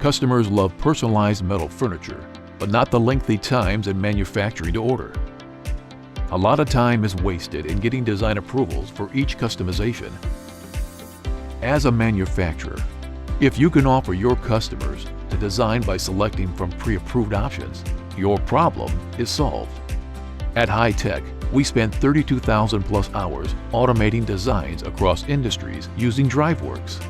Customers love personalized metal furniture, but not the lengthy times in manufacturing to order. A lot of time is wasted in getting design approvals for each customization. As a manufacturer, if you can offer your customers to design by selecting from pre-approved options, your problem is solved. At Hitech, we spend 32,000 plus hours automating designs across industries using DriveWorks.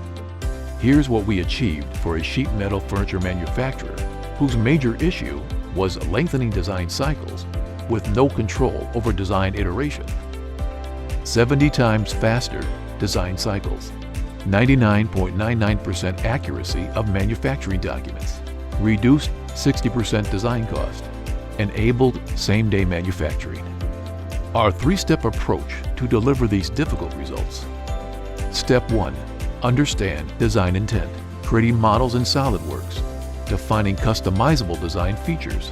Here's what we achieved for a sheet metal furniture manufacturer whose major issue was lengthening design cycles with no control over design iteration. 70 times faster design cycles, 99.99% accuracy of manufacturing documents, reduced 60% design cost, enabled same-day manufacturing. Our three-step approach to deliver these difficult results. Step 1. Understand design intent, creating models in SolidWorks, defining customizable design features.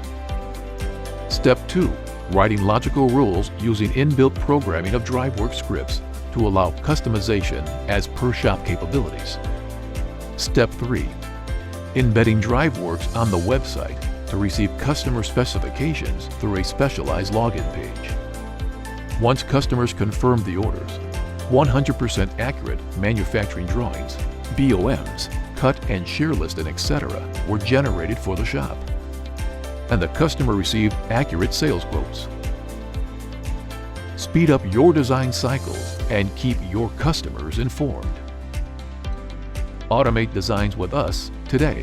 Step 2. Writing logical rules using inbuilt programming of DriveWorks scripts to allow customization as per-shop capabilities. Step 3. Embedding DriveWorks on the website to receive customer specifications through a specialized login page. Once customers confirm the orders, 100% accurate manufacturing drawings, BOMs, cut and shear list, and etc. were generated for the shop, and the customer received accurate sales quotes. Speed up your design cycles and keep your customers informed. Automate designs with us today.